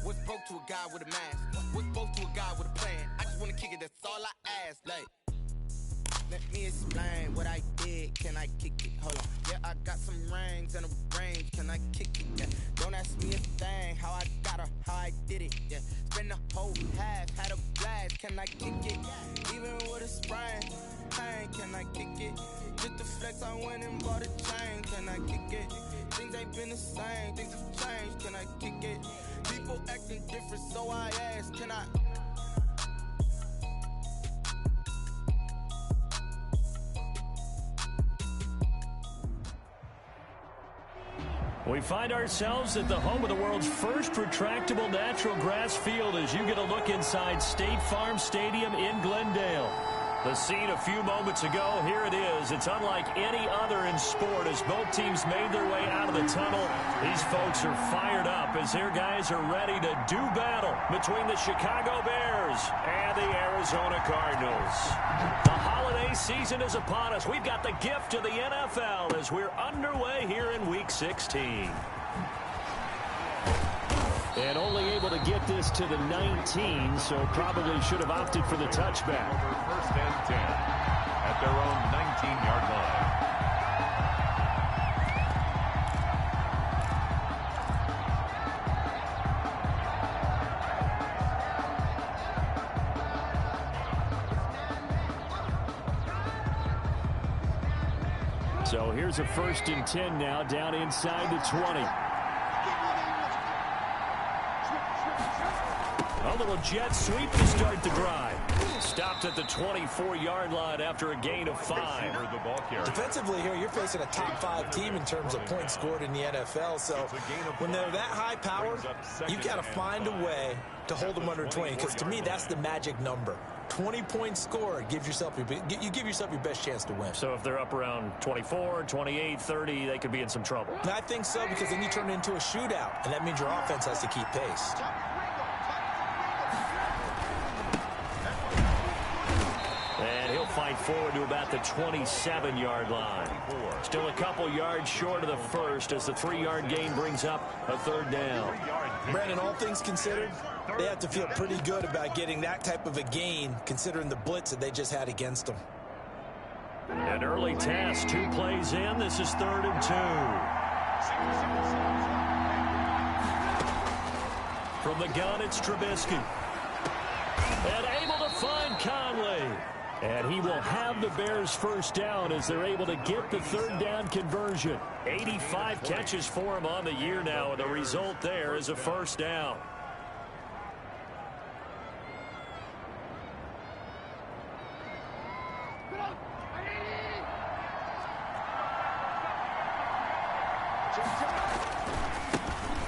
What's broke to a guy with a mask? What's broke to a guy with a plan? I just wanna kick it, that's all I ask. Like, let me explain what I did. Can I kick it? Hold on. Yeah, I got some rings and a range. Can I kick it? Yeah. Don't ask me a thing. How I got her, how I did it. Yeah. Spend the whole half, had a blast. Can I kick it? Even with a sprain, pain. Can I kick it? Just the flex, I went and bought a chain. Can I kick it? Things ain't been the same. Things have changed. Can I kick it? People acting different, so I ask. Can I? We find ourselves at the home of the world's first retractable natural grass field as you get a look inside State Farm Stadium in Glendale. The scene a few moments ago, here it is. It's unlike any other in sport as both teams made their way out of the tunnel. These folks are fired up as their guys are ready to do battle between the Chicago Bears and the Arizona Cardinals. The holiday season is upon us. We've got the gift of the NFL as we're underway here in Week 16. And only able to get this to the 19, so probably should have opted for the touchback. Over first and 10 at their own 19-yard line. So here's a first and 10 now, down inside the 20. A little jet sweep to start the drive. Stopped at the 24-yard line after a gain of 5. Defensively here, you're facing a top 5 team in terms of points scored in the NFL. So when they're that high powered, you've got to find a way to hold them under 20. Because to me, that's the magic number. 20 points scored gives yourself you give yourself your best chance to win. So if they're up around 24, 28, 30, they could be in some trouble. And I think so, because then you turn it into a shootout, and that means your offense has to keep pace. And he'll fight forward to about the 27-yard line. Still a couple yards short of the first as the 3-yard gain brings up a third down. Brandon, all things considered, they have to feel pretty good about getting that type of a gain, considering the blitz that they just had against them. An early test, 2 plays in. This is 3rd and 2. From the gun, it's Trubisky. And able to find Conley. And he will have the Bears first down as they're able to get the 3rd down conversion. 85 catches for him on the year now, and the result there is a first down.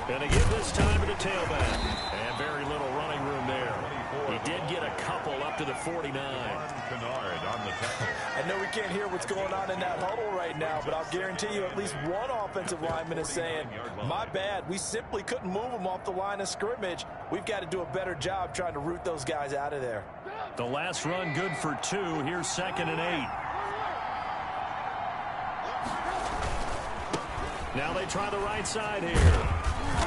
And they give this time to the tailback. And very little running room there. He did get a couple up to the 49. I know we can't hear what's going on in that huddle right now, but I'll guarantee you at least one offensive lineman is saying, my bad, we simply couldn't move them off the line of scrimmage. We've got to do a better job trying to root those guys out of there. The last run good for 2. Here's 2nd and 8. Now they try the right side here.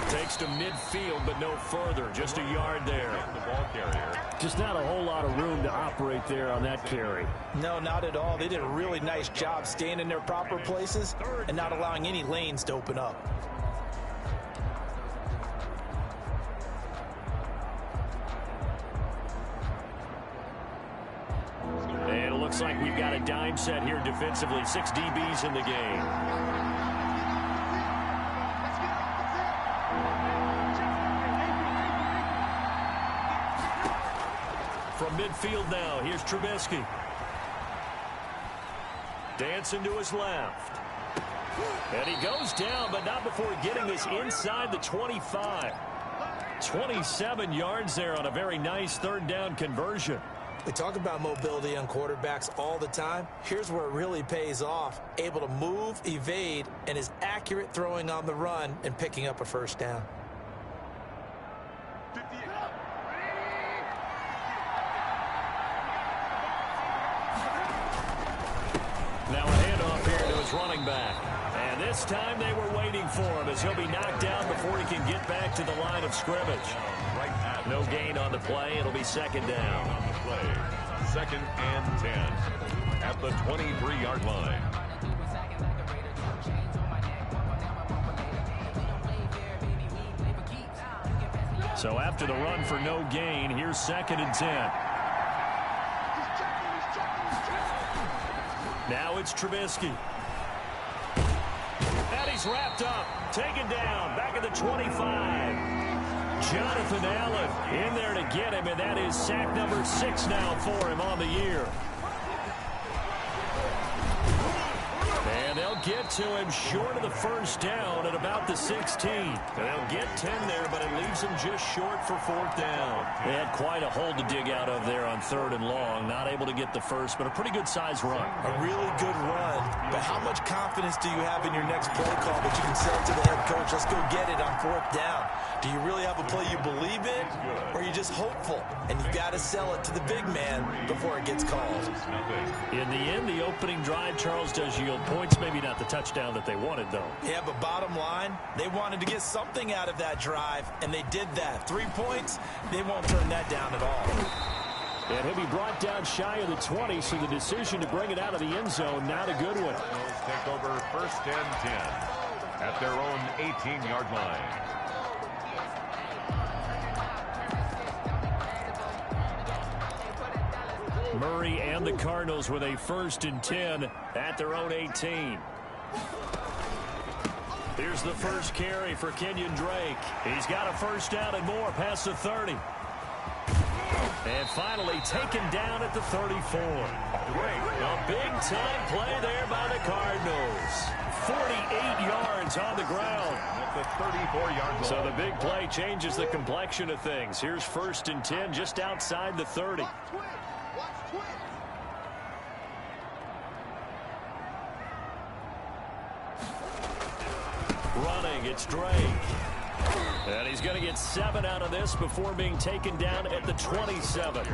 Takes to midfield, but no further. Just a yard there. The ball carrier. Just not a whole lot of room to operate there on that carry. No, not at all. They did a really nice job staying in their proper places and not allowing any lanes to open up. And it looks like we've got a dime set here defensively. 6 DBs in the game. From midfield now, here's Trubisky. Dancing to his left. And he goes down, but not before getting this inside the 25. 27 yards there on a very nice 3rd down conversion. We talk about mobility on quarterbacks all the time. Here's where it really pays off. Able to move, evade, and is accurate throwing on the run and picking up a first down. Now a handoff here to his running back. And And this time they were waiting for him as he'll be knocked down before he can get back to the line of scrimmage. No gain on the play. It'll be second down. On the play. 2nd and 10 at the 23-yard line. So after the run for no gain, here's 2nd and 10. Now it's Trubisky. And he's wrapped up. Taken down. Back at the 25. Jonathan Allen in there to get him, and that is sack number 6 now for him on the year. And they'll get to him short of the first down at about the 16. And they'll get 10 there, but it leaves him just short for 4th down. They had quite a hole to dig out of there on 3rd and long. Not able to get the first, but a pretty good size run. A really good run. But how much confidence do you have in your next play call that you can say to the head coach, let's go get it on 4th down? Do you really have a play you believe in, or are you just hopeful? And you've got to sell it to the big man before it gets called. In the end, the opening drive, Charles, does yield points. Maybe not the touchdown that they wanted, though. Yeah, but bottom line, they wanted to get something out of that drive, and they did that. 3 points, they won't turn that down at all. And he'll be brought down shy of the 20, so the decision to bring it out of the end zone, not a good one. Cardinals take over 1st and 10 at their own 18-yard line. Murray and the Cardinals with a 1st and 10 at their own 18. Here's the first carry for Kenyon Drake. He's got a first down and more past the 30. And finally taken down at the 34. A big-time play there by the Cardinals. 48 yards on the ground. At the 34-yard line. So the big play changes the complexion of things. Here's 1st and 10 just outside the 30. Running, it's Drake. And he's going to get 7 out of this before being taken down at the 27.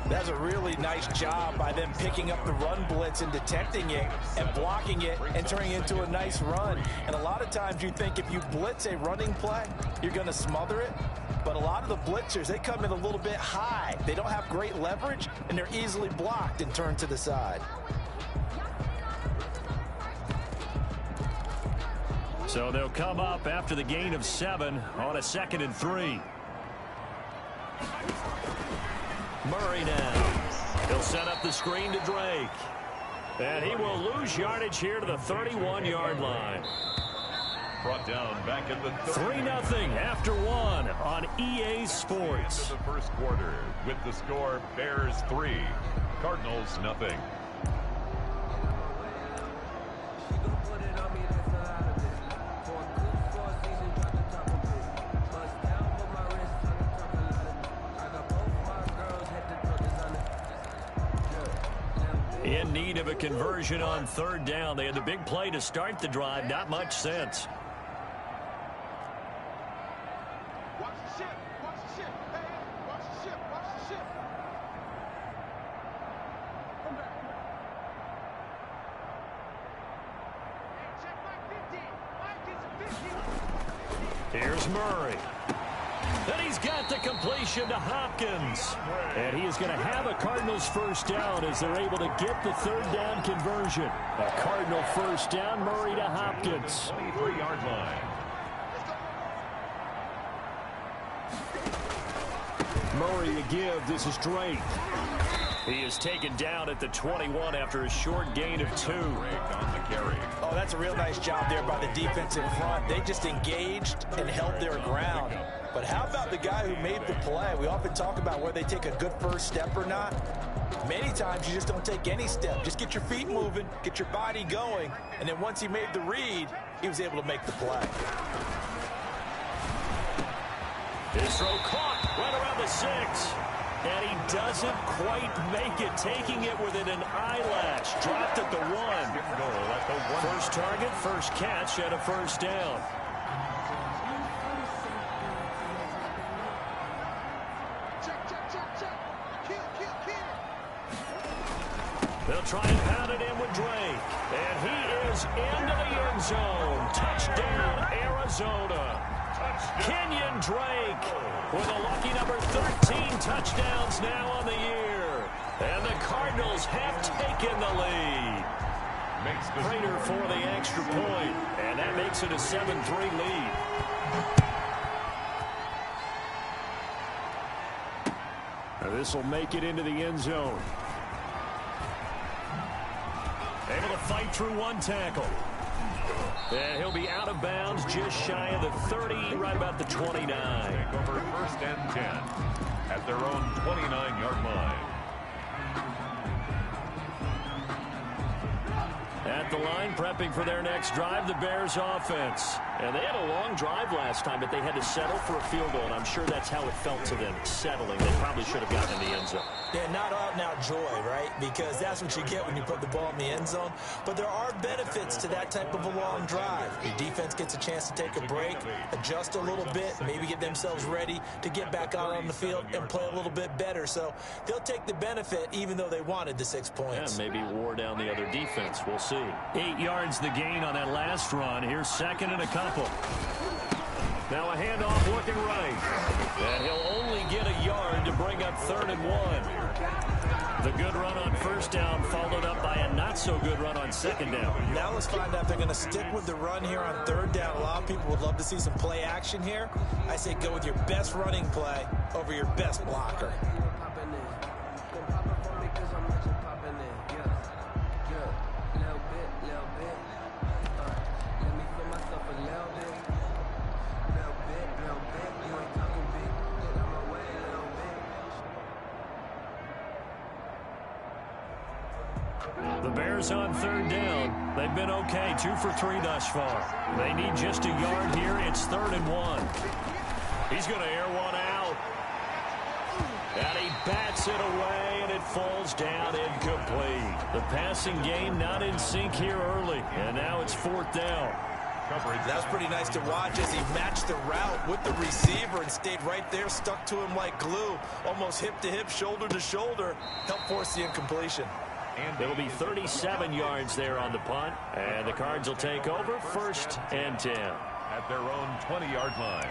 That's a really nice job by them picking up the run blitz and detecting it and blocking it and turning it into a nice run. And a lot of times you think if you blitz a running play, you're going to smother it. But a lot of the blitzers, they come in a little bit high. They don't have great leverage, and they're easily blocked and turned to the side. So they'll come up after the gain of 7 on a 2nd and 3. Murray now. He'll set up the screen to Drake. And he will lose yardage here to the 31-yard line. Brought down back at the 3-0 after 1 on EA Sports. The first quarter with the score Bears 3, Cardinals 0. In need of a conversion on 3rd down. They had the big play to start the drive. Not much sense. Watch the ship. Watch the ship. Hey, watch the ship. Watch the ship. Come back. Hey, check my 50. Mike is 50. Here's Murray. And he's got the completion to Hopkins. And he is going to have a Cardinals first down as they're able to get the 3rd down conversion. A Cardinal first down, Murray to Hopkins. 23-yard line. Murray to give. This is Drake. He is taken down at the 21 after a short gain of 2. Drake on the carry. Oh, that's a real nice job there by the defense in front. They just engaged and held their ground. But how about the guy who made the play? We often talk about whether they take a good first step or not. Many times you just don't take any step. Just get your feet moving, get your body going, and then once he made the read, he was able to make the play. This throw caught right around the 6. And he doesn't quite make it, taking it within an eyelash. Dropped at the 1. First target, first catch, and a first down. Check. Kill. They'll They'll try and pound it in with Drake. And he is into the end zone. Touchdown, Arizona. Kenyon Drake with a lucky number 13 touchdowns now on the year. And the Cardinals have taken the lead. Prater for the extra point, and that makes it a 7-3 lead. This will make it into the end zone. Able to fight through one tackle. And he'll be out of bounds just shy of the 30, right about the 29. Take over 1st and 10 at their own 29-yard line. At the line, prepping for their next drive, the Bears offense. And they had a long drive last time, but they had to settle for a field goal, and I'm sure that's how it felt to them, settling. They probably should have gotten in the end zone. Yeah, not out-and-out joy, right? Because that's what you get when you put the ball in the end zone. But there are benefits to that type of a long drive. Your defense gets a chance to take a break, adjust a little bit, maybe get themselves ready to get back out on the field and play a little bit better. So they'll take the benefit even though they wanted the 6 points. Yeah, maybe wore down the other defense. We'll see. 8 yards the gain on that last run. Here's second and a couple. Now a handoff looking right. And he'll only get a yard to bring up 3rd and 1. The good run on first down followed up by a not-so-good run on second down. Now let's find out if they're going to stick with the run here on 3rd down. A lot of people would love to see some play action here. I say go with your best running play over your best blocker. The Bears on 3rd down. They've been okay, 2 for 3 thus far. They need just a yard here. It's 3rd and 1. He's going to air one out. And he bats it away, and it falls down incomplete. The passing game not in sync here early, and now it's 4th down. That's pretty nice to watch as he matched the route with the receiver and stayed right there, stuck to him like glue, almost hip to hip, shoulder to shoulder, helped force the incompletion. And it'll be 37 yards there on the punt, and the Cards will take over 1st and 10. At their own 20-yard line.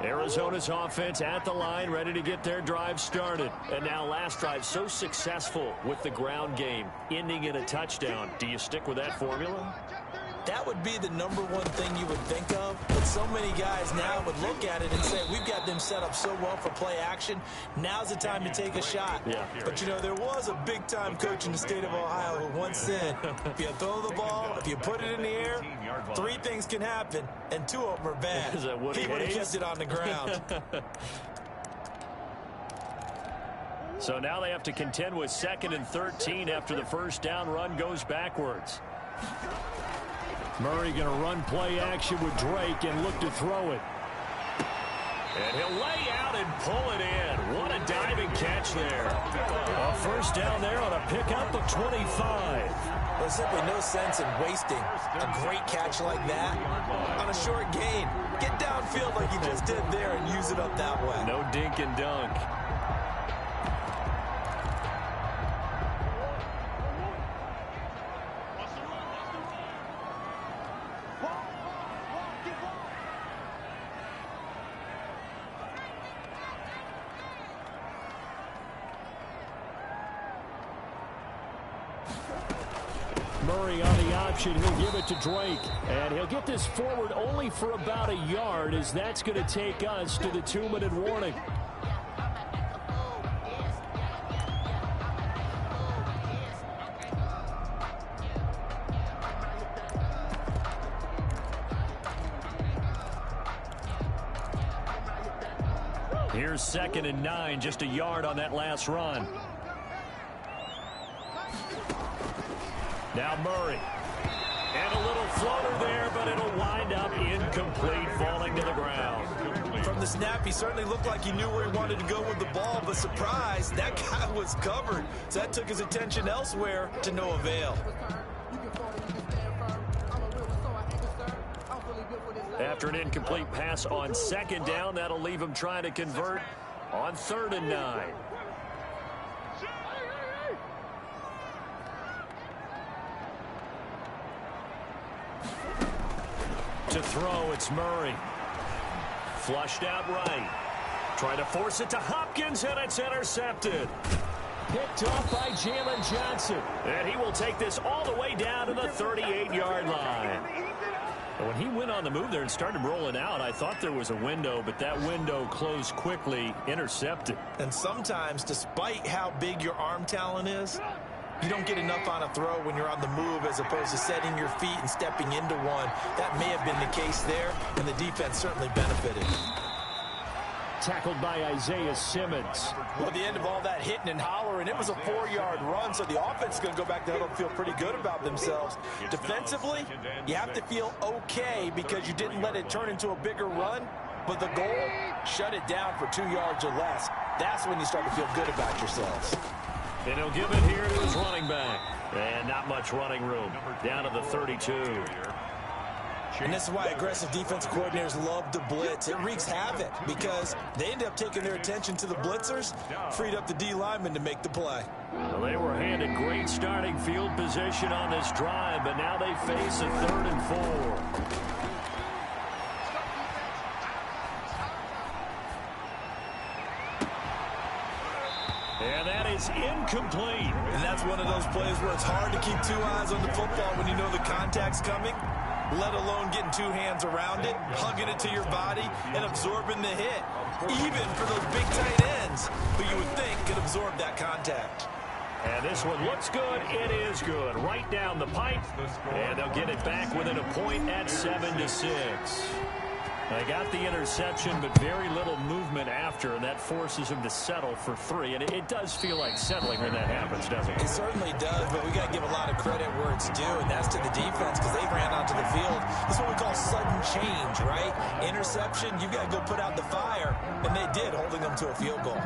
Arizona's offense at the line, ready to get their drive started. And now last drive so successful with the ground game, ending in a touchdown. Do you stick with that formula? That would be the number one thing you would think of, but so many guys now would look at it and say, we've got them set up so well for play action. Now's the time to take a shot. Yeah. But, you know, there was a big-time coach in the state of Ohio who once said, if you throw the ball, if you put it in the air, 3 things can happen, and 2 of them are bad. Is that Woody He would have Hayes? kept it on the ground. So now they have to contend with 2nd and 13 after the first down run goes backwards. Murray going to run play action with Drake and look to throw it. And he'll lay out and pull it in. What a diving catch there. A first down there on a pickup of 25. There's simply no sense in wasting a great catch like that on a short gain. Get downfield like you just did there and use it up that way. No dink and dunk. Murray on the option. He'll give it to Drake. And he'll get this forward only for about a yard, as that's going to take us to the 2-minute warning. Here's 2nd and 9, just a yard on that last run. Now Murray. And a little floater there, but it'll wind up incomplete, falling to the ground. From the snap, he certainly looked like he knew where he wanted to go with the ball, but surprise, that guy was covered. So that took his attention elsewhere to no avail. After an incomplete pass on 2nd down, that'll leave him trying to convert on 3rd and 9. To throw, it's Murray. Flushed out right. Trying to force it to Hopkins, and it's intercepted. Picked off by Jalen Johnson. And he will take this all the way down to the 38-yard line. When he went on the move there and started rolling out, I thought there was a window, but that window closed quickly, intercepted. And sometimes, despite how big your arm talent is, you don't get enough on a throw when you're on the move as opposed to setting your feet and stepping into one. That may have been the case there, and the defense certainly benefited. Tackled by Isaiah Simmons. Well, at the end of all that hitting and hollering, it was a 4-yard run, so the offense is going to go back to huddle and feel pretty good about themselves. Defensively, you have to feel okay because you didn't let it turn into a bigger run, but the goal, shut it down for 2 yards or less. That's when you start to feel good about yourselves. And he'll give it here to his running back. And not much running room. Down to the 32. And this is why aggressive defensive coordinators love to blitz. It wreaks havoc because they end up taking their attention to the blitzers, freed up the D lineman to make the play. Well, they were handed great starting field position on this drive, but now they face a 3rd and 4. And that is incomplete. And that's one of those plays where it's hard to keep 2 eyes on the football when you know the contact's coming, let alone getting 2 hands around it, hugging it to your body, and absorbing the hit. Even for those big tight ends who you would think could absorb that contact. And this one looks good. It is good. Right down the pipe. And they'll get it back within a point at 7-6. They got the interception, but very little movement after, and that forces him to settle for 3. And it does feel like settling when that happens, doesn't it? It certainly does, but we got to give a lot of credit where it's due, and that's to the defense because they ran onto the field. This is what we call sudden change, right? Interception, you got to go put out the fire, and they did, holding them to a field goal.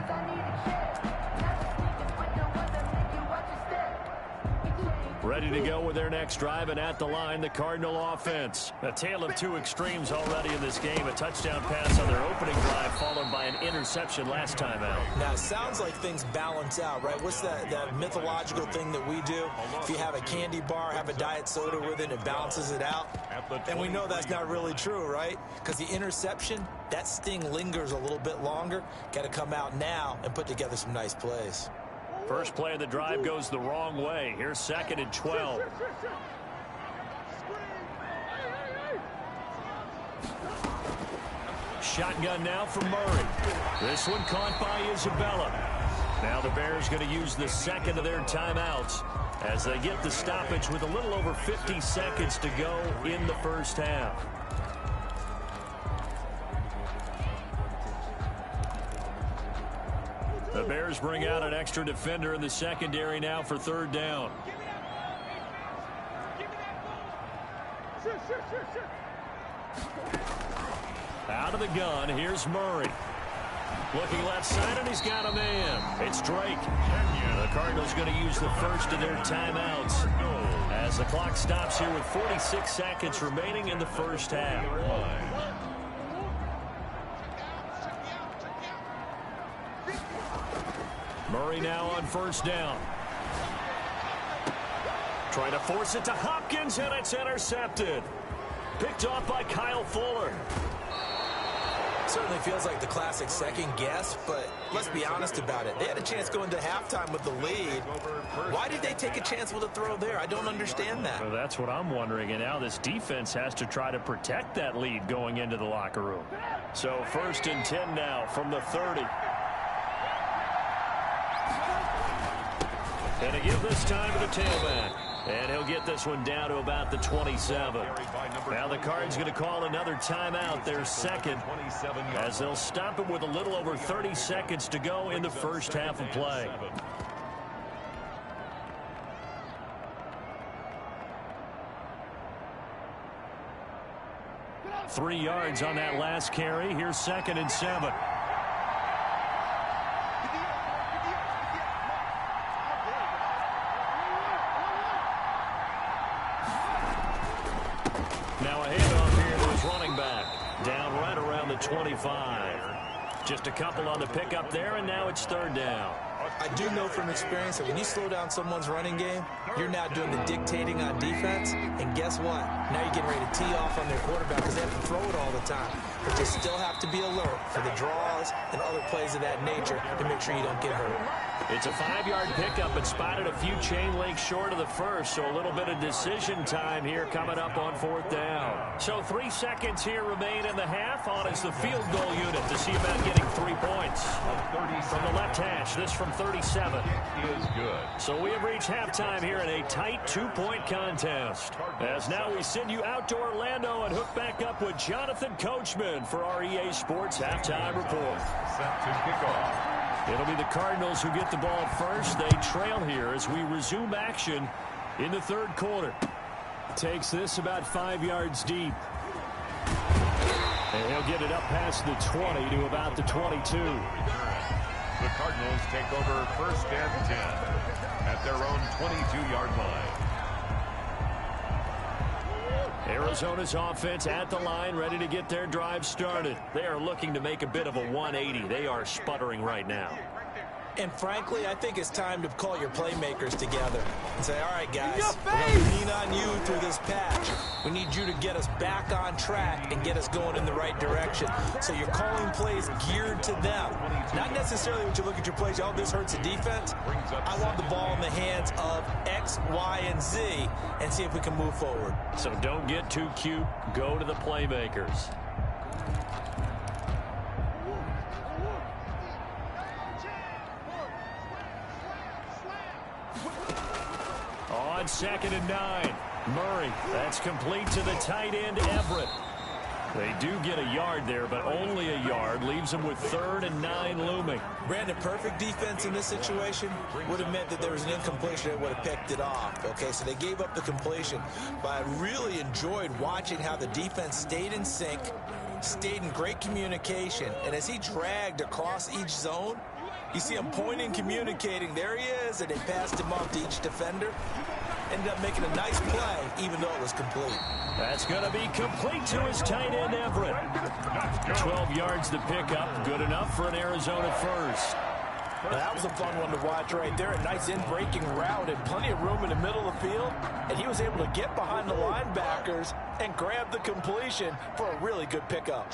Ready to go with their next drive, and at the line, the Cardinal offense. A tale of 2 extremes already in this game. A touchdown pass on their opening drive, followed by an interception last time out. Now, it sounds like things balance out, right? What's that mythological thing that we do? If you have a candy bar, have a diet soda with it, it balances it out. And we know that's not really true, right? Because the interception, that sting lingers a little bit longer. Got to come out now and put together some nice plays. First play of the drive goes the wrong way. Here's 2nd and 12. Shotgun now for Murray. This one caught by Isabella. Now the Bears going to use the 2nd of their timeouts as they get the stoppage with a little over 50 seconds to go in the first half. The Bears bring out an extra defender in the secondary now for 3rd down. Out of the gun, here's Murray. Looking left side, and he's got a man. It's Drake. The Cardinals going to use the first of their timeouts as the clock stops here with 46 seconds remaining in the first half. Murray now on 1st down. Trying to force it to Hopkins, and it's intercepted. Picked off by Kyle Fuller. Certainly feels like the classic second guess, but let's be honest about it. They had a chance going to halftime with the lead. Why did they take a chance with a throw there? I don't understand that. Well, that's what I'm wondering, and now this defense has to try to protect that lead going into the locker room. So 1st and 10 now from the 30. And to give this time to the tailback. And he'll get this one down to about the 27. Now the Cards going to call another timeout, their 2nd, as they'll stop it with a little over 30 seconds to go in the first half of play. Three yards on that last carry. Here's 2nd and 7. Now a handoff here to his running back. Down right around the 25. Just a couple on the pickup there, and now it's third down. I do know from experience that when you slow down someone's running game, you're not doing the dictating on defense. And guess what? Now you're getting ready to tee off on their quarterback because they have to throw it all the time. But you still have to be alert for the draws and other plays of that nature to make sure you don't get hurt. It's a 5-yard pickup and spotted a few chain links short of the first, so a little bit of decision time here coming up on fourth down. So 3 seconds here remain in the half. On is the field goal unit to see about getting 3 points. From the left hash, this from 37. Is good. So we have reached halftime here in a tight 2-point contest. As now we send you out to Orlando and hook back up with Jonathan Coachman for our EA Sports Halftime Report. Set to kick off. It'll be the Cardinals who get the ball first. They trail here as we resume action in the third quarter. Takes this about 5 yards deep. And he'll get it up past the 20 to about the 22. The Cardinals take over first and 10 at their own 22-yard line. Arizona's offense at the line, ready to get their drive started. They are looking to make a bit of a 180. They are sputtering right now. And frankly, I think it's time to call your playmakers together and say, all right, guys, we're going to lean on you through this patch. We need you to get us back on track and get us going in the right direction. So you're calling plays geared to them. Not necessarily when you look at your plays, oh, this hurts the defense. I want the ball in the hands of X, Y, and Z and see if we can move forward. So don't get too cute. Go to the playmakers. On 2nd and 9, Murray. That's complete to the tight end, Everett. They do get a yard there, but only a yard. Leaves them with 3rd and 9 looming. Brandon, perfect defense in this situation would have meant that there was an incompletion that would have picked it off. Okay, so they gave up the completion, but I really enjoyed watching how the defense stayed in sync, stayed in great communication, and as he dragged across each zone, you see him pointing, communicating. There he is, and they passed him off to each defender. Ended up making a nice play, even though it was complete. That's going to be complete to his tight end, Everett. 12 yards to pick up. Good enough for an Arizona first. Well, that was a fun one to watch right there. A nice in-breaking route and plenty of room in the middle of the field. And he was able to get behind the linebackers and grab the completion for a really good pickup.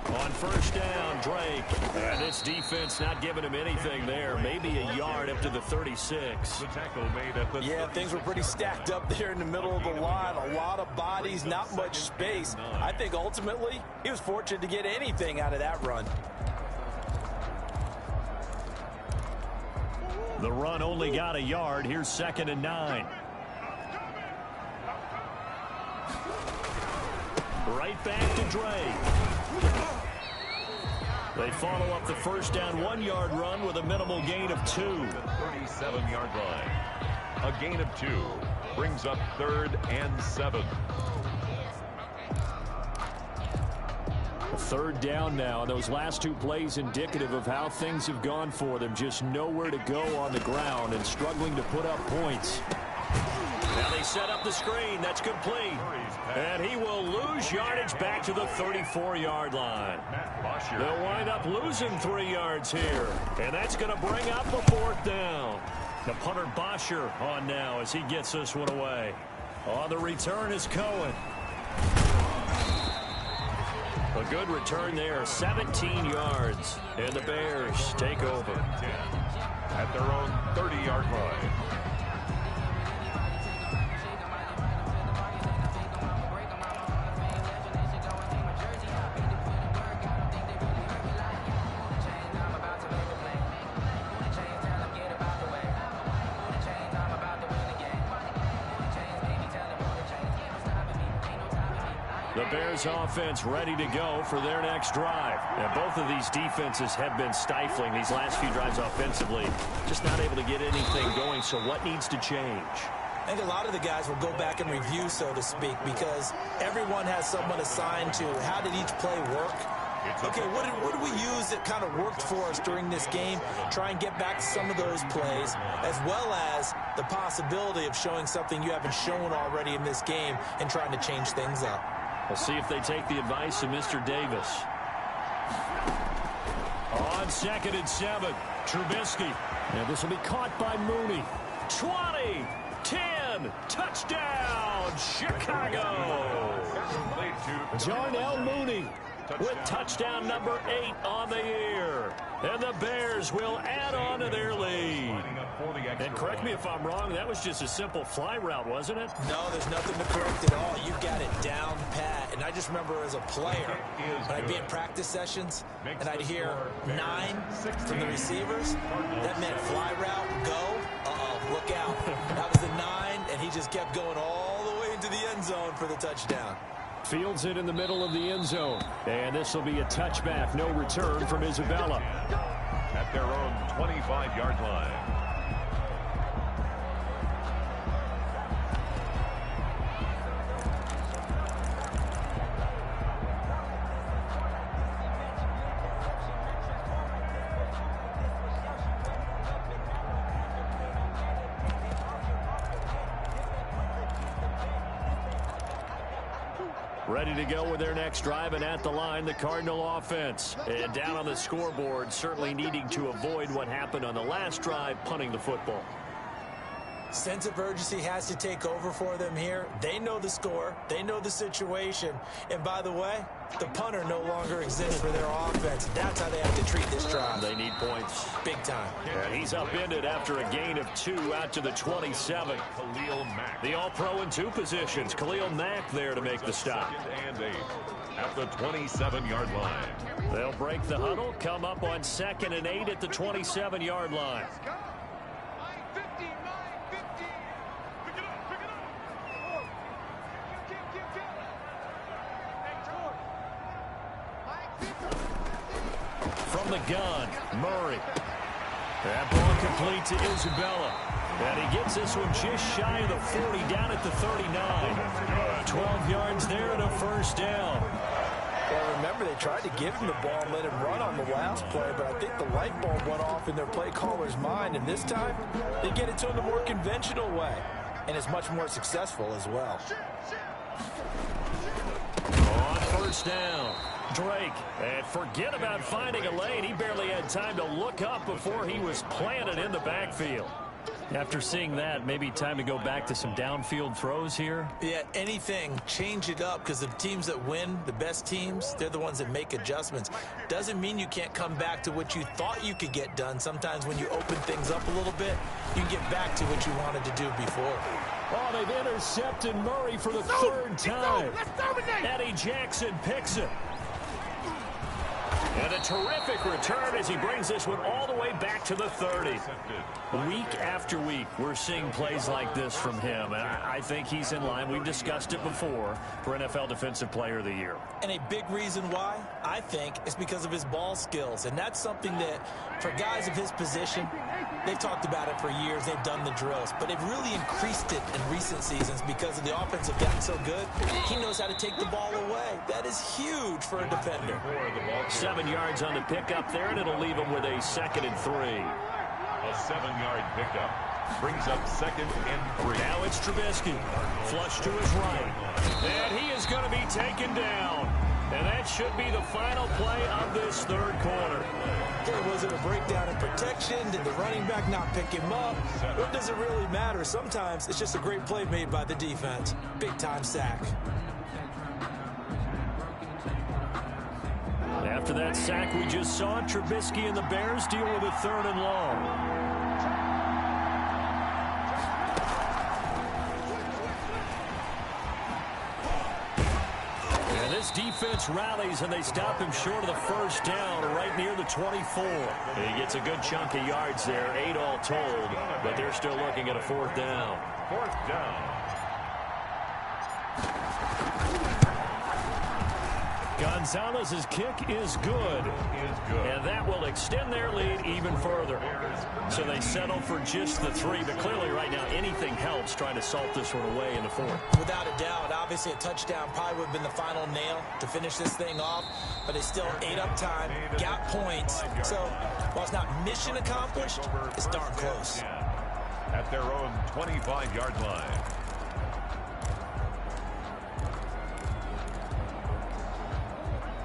On first down, Drake. And this defense not giving him anything there. Maybe a yard up to the 36. The tackle made at the Yeah, things were pretty stacked up there in the middle of the line. A lot of bodies, not much space. I think ultimately he was fortunate to get anything out of that run. The run only got a yard. Here's 2nd and 9. Right back to Drake. They follow up the first down 1-yard run with a minimal gain of 2. 37-yard line. A gain of 2 brings up 3rd and 7. Third down now. Those last 2 plays indicative of how things have gone for them. Just nowhere to go on the ground and struggling to put up points. Now they set up the screen. That's complete. And he will lose yardage back to the 34-yard line. They'll wind up losing 3 yards here. And that's going to bring up a 4th down. The punter Bosher on now as he gets this one away. On the return is Cohen. A good return there, 17 yards. And the Bears take over. At their own 30-yard line. The Bears offense ready to go for their next drive. And both of these defenses have been stifling these last few drives offensively. Just not able to get anything going. So what needs to change? I think a lot of the guys will go back and review, so to speak, because everyone has someone assigned to how did each play work, Okay, what did we use that kind of worked for us during this game? Try and get back to some of those plays, as well as the possibility of showing something you haven't shown already in this game and trying to change things up. We'll see if they take the advice of Mr. Davis. On 2nd and 7, Trubisky. And this will be caught by Mooney. 20, 10, touchdown, Chicago. Darnell Mooney with touchdown number 8 on the year. And the Bears will add on to their lead. And correct me if I'm wrong, that was just a simple fly route, wasn't it? No, there's nothing to correct at all. You got it down pat. And I just remember as a player, when I'd be in practice sessions, and I'd hear 9 from the receivers, that meant fly route, go. Uh-oh, look out. That was the 9, and he just kept going all the way into the end zone for the touchdown. Fields it in the middle of the end zone. And this will be a touchback. No return from Isabella. At their own 25-yard line. Ready to go with their next drive, and at the line, the Cardinal offense. And down on the scoreboard, certainly needing to avoid what happened on the last drive, punting the football. Sense of urgency has to take over for them here. They know the score. They know the situation. And by the way, the punter no longer exists for their offense. That's how they have to treat this drive. They need points. Big time. And he's upended after a gain of 2 out to the 27. Khalil Mack. The All-Pro in 2 positions. Khalil Mack there to make the stop. 2nd and 8 at the 27-yard line. They'll break the huddle, come up on 2nd and 8 at the 27-yard line. From the gun, Murray. That ball complete to Isabella. And he gets this one just shy of the 40, down at the 39. 12 yards there and a first down. Well, remember, they tried to give him the ball and let him run on the last play, but I think the light bulb went off in their play caller's mind, and this time they get it to him the more conventional way, and it's much more successful as well. On first down, Drake. And forget about finding a lane. He barely had time to look up before he was planted in the backfield. After seeing that, maybe time to go back to some downfield throws here. Yeah, anything, change it up, because the teams that win, the best teams, they're the ones that make adjustments. Doesn't mean you can't come back to what you thought you could get done. Sometimes when you open things up a little bit, you can get back to what you wanted to do before. Oh, they've intercepted Murray for the 3rd time. Eddie Jackson picks it. And a terrific return as he brings this one all the way back to the 30. Week after week, we're seeing plays like this from him. And I think he's in line. We've discussed it before for NFL Defensive Player of the Year. And a big reason why, I think, is because of his ball skills. And that's something that, for guys of his position, they've talked about it for years. They've done the drills. But they've really increased it in recent seasons because of the offense have gotten so good. He knows how to take the ball away. That is huge for a defender. 7 yards on the pickup there, and it'll leave him with a 2nd and 3. A 7-yard pickup brings up 2nd and 3. Now it's Trubisky. Flush to his right. And he is going to be taken down. And that should be the final play of this 3rd quarter. Okay, was it a breakdown in protection? Did the running back not pick him up? What does it really matter? Sometimes it's just a great play made by the defense. Big-time sack. After that sack we just saw, Trubisky and the Bears deal with a 3rd and long. And this defense rallies, and they stop him short of the 1st down right near the 24. And he gets a good chunk of yards there, 8 all told, but they're still looking at a 4th down. 4th down. Gonzalez's kick is good. And that will extend their lead even further. So they settle for just the 3. But clearly right now anything helps trying to salt this one away in the 4th. Without a doubt, obviously a touchdown probably would have been the final nail to finish this thing off. But they still ate up time, got points. So while it's not mission accomplished, it's darn close. At their own 25-yard line.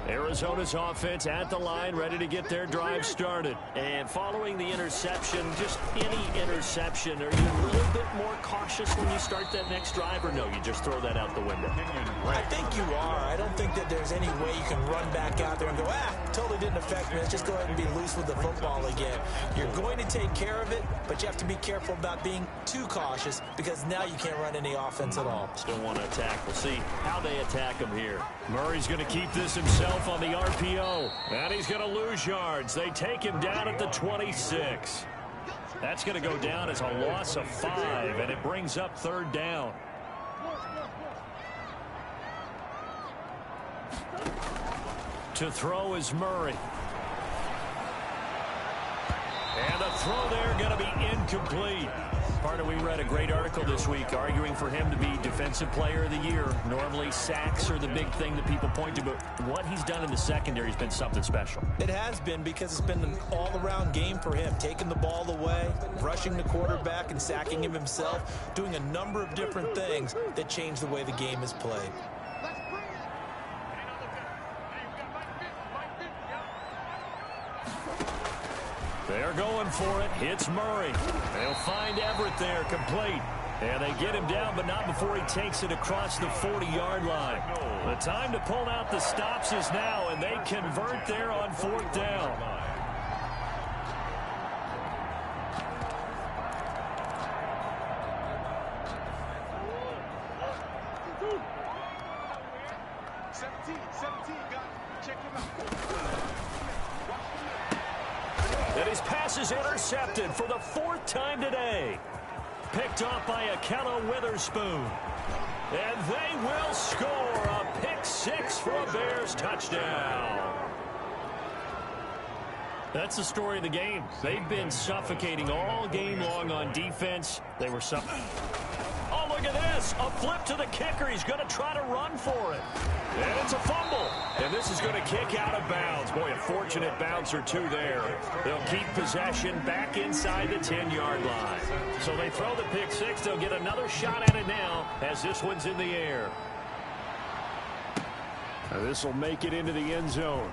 Arizona's offense at the line, ready to get their drive started. And following the interception, just any interception, are you a little bit more cautious when you start that next drive, or no, you just throw that out the window? I think you are. I don't think that there's any way you can run back out there and go, totally didn't affect me. Let's just go ahead and be loose with the football again. You're going to take care of it, but you have to be careful about being too cautious because now you can't run any offense at all. Still want to attack. We'll see how they attack him here. Murray's going to keep this himself on the RPO, and he's going to lose yards. They take him down at the 26. That's going to go down as a loss of 5, and it brings up 3rd down. To throw is Murray. And the throw there going to be incomplete. Partner, we read a great article this week arguing for him to be Defensive Player of the Year. Normally, sacks are the big thing that people point to, but what he's done in the secondary has been something special. It has been because it's been an all-around game for him, taking the ball away, rushing the quarterback, and sacking him himself, doing a number of different things that change the way the game is played. They're going for it. It's Murray. They'll find Everett there, complete. And they get him down, but not before he takes it across the 40-yard line. The time to pull out the stops is now, and they convert there on 4th down. And his pass is intercepted for the 4th time today. Picked off by Akella Witherspoon. And they will score a pick 6 for a Bears touchdown. That's the story of the game. They've been suffocating all game long on defense. They were Oh, look at this. A flip to the kicker. He's going to try to run for it. And it's a fumble. And this is going to kick out of bounds. Boy, a fortunate bounce or two there. They'll keep possession back inside the 10-yard line. So they throw the pick 6. They'll get another shot at it now as this one's in the air. This will make it into the end zone.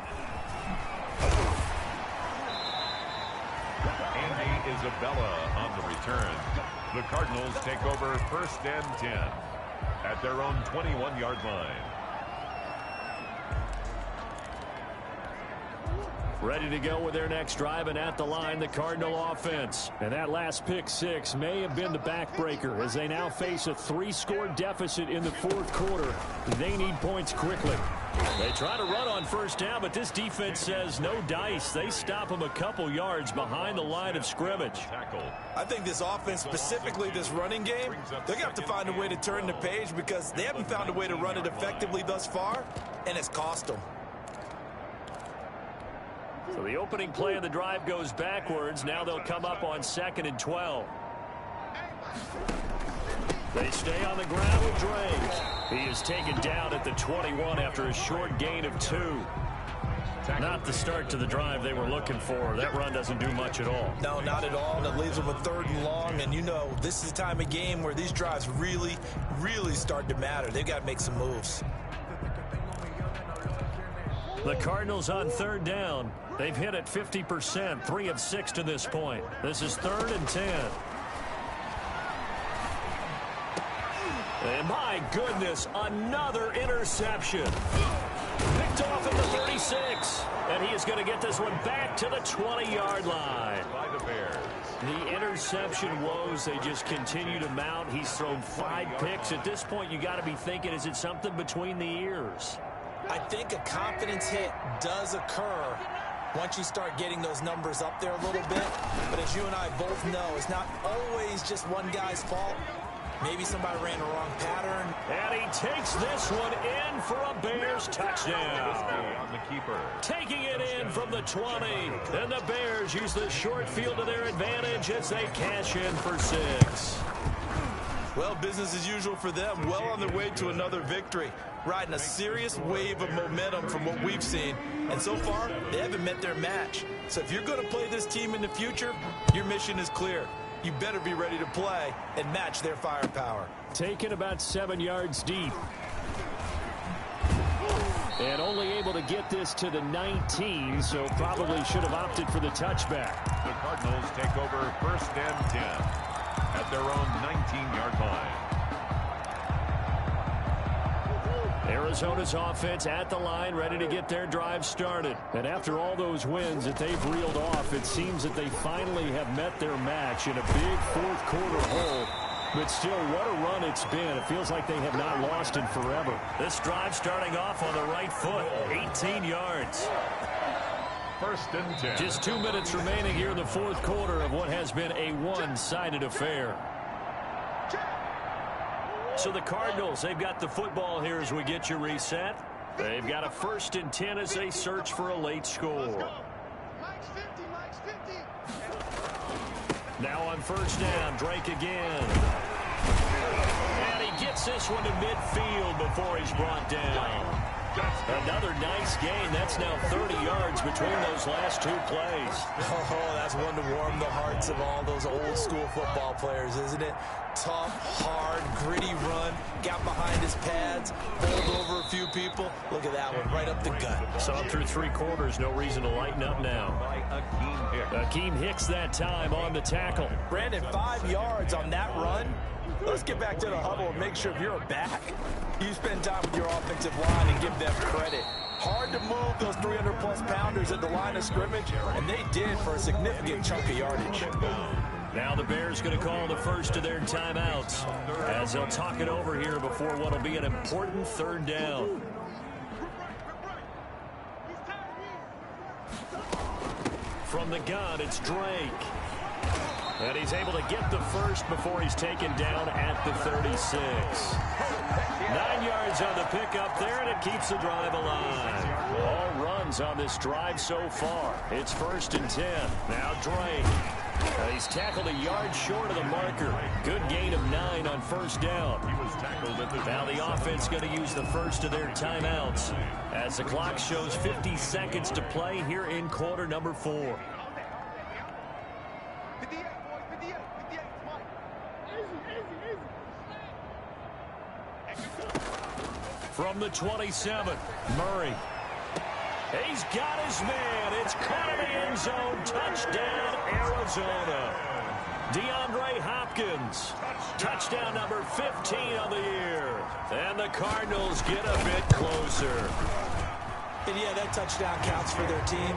Andy Isabella on the return. The Cardinals take over 1st and 10 at their own 21-yard line. Ready to go with their next drive, and at the line, the Cardinal offense. And that last pick 6 may have been the backbreaker as they now face a 3-score deficit in the 4th quarter. They need points quickly. They try to run on 1st down, but this defense says no dice. They stop them a couple yards behind the line of scrimmage. I think this offense, specifically this running game, they're going to have to find a way to turn the page because they haven't found a way to run it effectively thus far, and it's cost them. So the opening play of the drive goes backwards. Now they'll come up on 2nd and 12. They stay on the ground with Draves. He is taken down at the 21 after a short gain of 2. Not the start to the drive they were looking for. That run doesn't do much at all. No, not at all. And it leaves them with 3rd and long. And you know, this is the time of game where these drives really, really start to matter. They've got to make some moves. The Cardinals on 3rd down. They've hit it 50%, 3 of 6 to this point. This is 3rd and 10. And my goodness, another interception. Picked off at the 36. And he is going to get this one back to the 20-yard line. By the Bears. The interception woes, they just continue to mount. He's thrown 5 picks. At this point, you got to be thinking, is it something between the ears? I think a confidence hit does occur once you start getting those numbers up there a little bit. But as you and I both know, it's not always just one guy's fault. Maybe somebody ran the wrong pattern. And he takes this one in for a Bears touchdown. On the keeper. Taking it in from the 20. And the Bears use the short field to their advantage as they cash in for 6. Well, business as usual for them. Well on their way to another victory. Riding a serious wave of momentum from what we've seen. And so far, they haven't met their match. So if you're going to play this team in the future, your mission is clear. You better be ready to play and match their firepower. Taken about 7 yards deep. And only able to get this to the 19, so probably should have opted for the touchback. The Cardinals take over 1st and 10 at their own 19-yard line. Arizona's offense at the line, ready to get their drive started. And after all those wins that they've reeled off, it seems that they finally have met their match in a big fourth-quarter hole. But still, what a run it's been. It feels like they have not lost in forever. This drive starting off on the right foot, 18 yards. 1st and 10. Just 2 minutes remaining here in the fourth quarter of what has been a one-sided affair. So the Cardinals, they've got the football here as we get you reset. They've got a 1st and 10 as they search for a late score. Now on 1st down, Drake again. And he gets this one to midfield before he's brought down. Another nice gain. That's now 30 yards between those last 2 plays. Oh, that's one to warm the hearts of all those old school football players, isn't it? Tough, hard, gritty run. Got behind his pads, bowled over a few people. Look at that one, right up the gut. So up through 3 quarters, no reason to lighten up now. Akeem Hicks that time on the tackle. Brandon, 5 yards on that run. Let's get back to the huddle and make sure if you're a back, you spend time with your offensive line and give them credit. Hard to move those 300-plus pounders at the line of scrimmage, and they did for a significant chunk of yardage. Now the Bears going to call the first of their timeouts as they'll talk it over here before what will be an important 3rd down. From the gun, it's Drake. And he's able to get the first before he's taken down at the 36. 9 yards on the pickup there, and it keeps the drive alive. All runs on this drive so far. It's 1st and 10. Now Drake. He's tackled a yard short of the marker. Good gain of 9 on 1st down. Now the offense going to use the first of their timeouts as the clock shows 50 seconds to play here in quarter number 4. From the 27, Murray. He's got his man. It's caught in the end zone. Touchdown, Arizona. DeAndre Hopkins. Touchdown number 15 on the year. And the Cardinals get a bit closer. And yeah, that touchdown counts for their team,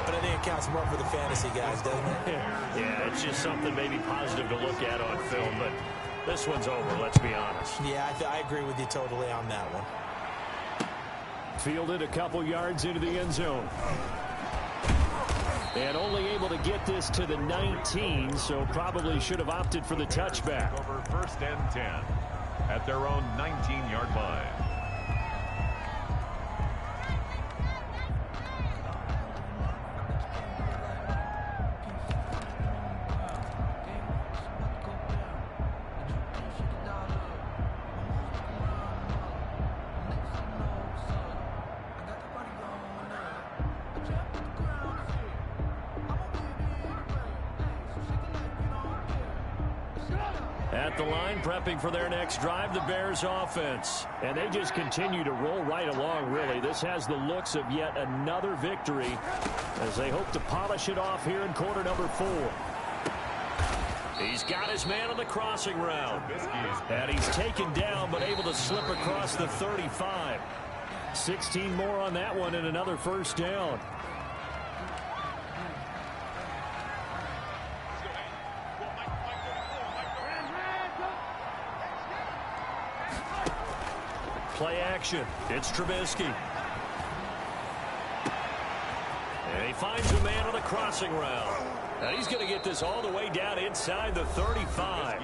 but I think it counts more for the fantasy guys, doesn't it? Yeah, it's just something maybe positive to look at on film, but this one's over, let's be honest. Yeah, I agree with you totally on that one. Fielded a couple yards into the end zone. And only able to get this to the 19, so probably should have opted for the touchback. Over 1st and 10 at their own 19-yard line. At the line, prepping for their next drive, the Bears offense. And they just continue to roll right along, really. This has the looks of yet another victory as they hope to polish it off here in quarter number 4. He's got his man on the crossing route. And he's taken down, but able to slip across the 35. 16 more on that one and another 1st down. Play action. It's Trubisky. And he finds a man on the crossing route. And he's going to get this all the way down inside the 35.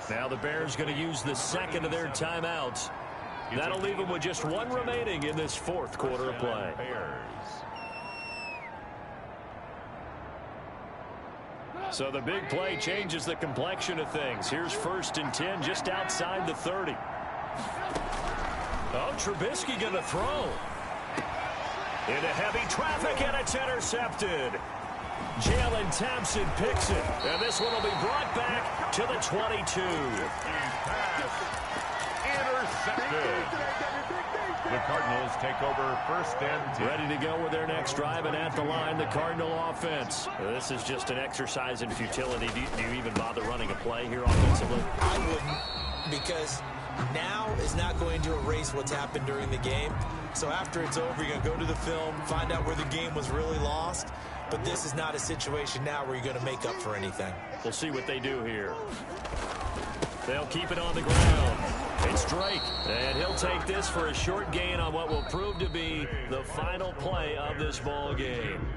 Now the Bears going to use the second of their timeouts. That'll leave them with just one remaining in this fourth quarter of play. So the big play changes the complexion of things. Here's 1st and 10 just outside the 30. Oh, Trubisky going to throw. Into heavy traffic, and it's intercepted. Jalen Thompson picks it, and this one will be brought back to the 22. Intercepted. The Cardinals take over 1st and 10. Ready to go with their next drive, and at the line, the Cardinal offense. This is just an exercise in futility. Do you even bother running a play here offensively? I wouldn't, because now is not going to erase what's happened during the game. So after it's over, you're going to go to the film, find out where the game was really lost. But this is not a situation now where you're going to make up for anything. We'll see what they do here. They'll keep it on the ground. It's Drake, and he'll take this for a short gain on what will prove to be the final play of this ball game.